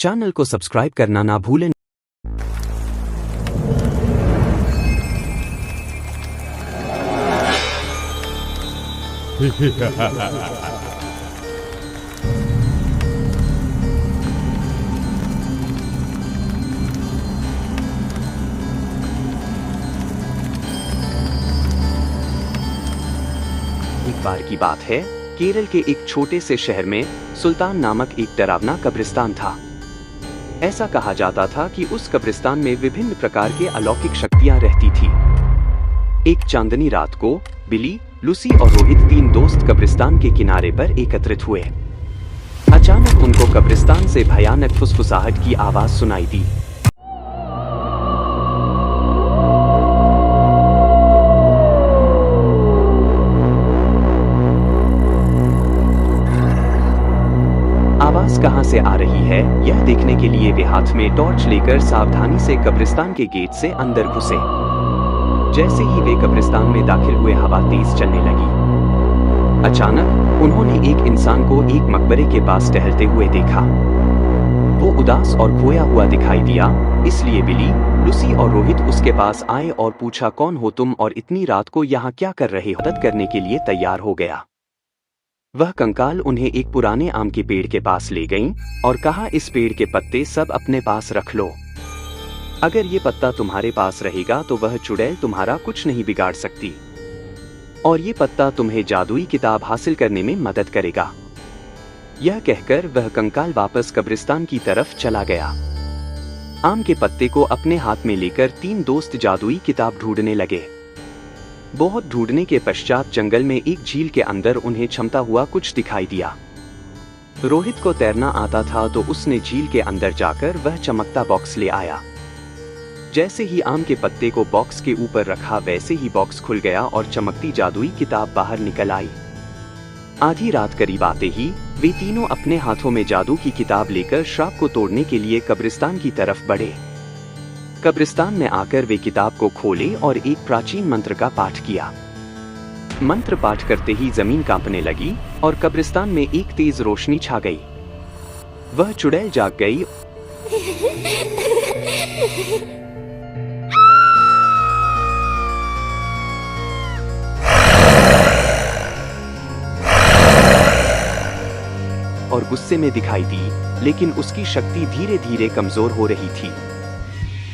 Channel को subscribe करना ना भूलें। एक बार की बात है, केरल के एक छोटे से शहर में सुल्तान नामक एक डरावना कब्रिस्तान था। ऐसा कहा जाता था कि उस कब्रिस्तान में विभिन्न प्रकार के अलौकिक शक्तियां रहती थी। एक चांदनी रात को बिली, लूसी और रोहित तीन दोस्त कब्रिस्तान के किनारे पर एकत्रित हुए। अचानक उनको कब्रिस्तान से भयानक फुसफुसाहट की आवाज सुनाई दी। आवाज कहां से आ रही है, यह देखने के लिए वे हाथ में टॉर्च लेकर सावधानी से कब्रिस्तान के गेट से अंदर घुसे। जैसे ही वे कब्रिस्तान में दाखिल हुए, हवा तेज चलने लगी। अचानक उन्होंने एक इंसान को एक मकबरे के पास टहलते हुए देखा। वो उदास और खोया हुआ दिखाई दिया, इसलिए बिली, लूसी और रोहित उसके पास आए और पूछा, कौन हो तुम और इतनी रात को यहाँ क्या कर रहे हो? मदद करने के लिए तैयार हो गया। वह कंकाल उन्हें एक पुराने आम के पेड़ के पास ले गईं और कहा, इस पेड़ के पत्ते सब अपने पास रख लो। अगर ये पत्ता तुम्हारे पास रहेगा तो वह चुड़ैल तुम्हारा कुछ नहीं बिगाड़ सकती, और ये पत्ता तुम्हें जादुई किताब हासिल करने में मदद करेगा। यह कहकर वह कंकाल वापस कब्रिस्तान की तरफ चला गया। आम के पत्ते को अपने हाथ में लेकर तीन दोस्त जादुई किताब ढूंढने लगे। बहुत ढूंढने के पश्चात जंगल में एक झील के अंदर उन्हें चमकता हुआ कुछ दिखाई दिया। रोहित को तैरना आता था तो उसने झील के अंदर जाकर वह चमकता बॉक्स ले आया। जैसे ही आम के पत्ते को बॉक्स के ऊपर रखा, वैसे ही बॉक्स खुल गया और चमकती जादुई किताब बाहर निकल आई। आधी रात करीब आते ही वे तीनों अपने हाथों में जादू की किताब लेकर श्राप को तोड़ने के लिए कब्रिस्तान की तरफ बढ़े। कब्रिस्तान में आकर वे किताब को खोले और एक प्राचीन मंत्र का पाठ किया। मंत्र पाठ करते ही जमीन कांपने लगी और कब्रिस्तान में एक तेज रोशनी छा गई। वह चुड़ैल जाग गई और गुस्से में दिखाई दी, लेकिन उसकी शक्ति धीरे धीरे कमजोर हो रही थी।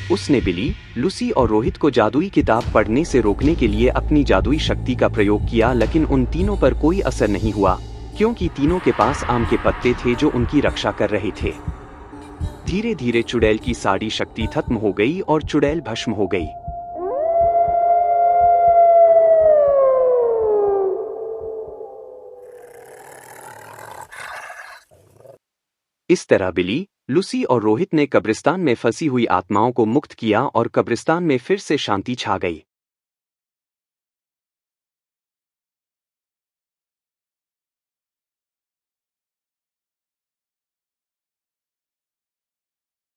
उसने बिली, लूसी और रोहित को जादुई किताब पढ़ने से रोकने के लिए अपनी जादुई शक्ति का प्रयोग किया, लेकिन उन तीनों पर कोई असर नहीं हुआ, क्योंकि तीनों के पास आम के पत्ते थे जो उनकी रक्षा कर रहे थे। धीरे धीरे चुड़ैल की सारी शक्ति खत्म हो गई और चुड़ैल भस्म हो गई। इस तरह बिली, लूसी और रोहित ने कब्रिस्तान में फंसी हुई आत्माओं को मुक्त किया और कब्रिस्तान में फिर से शांति छा गई।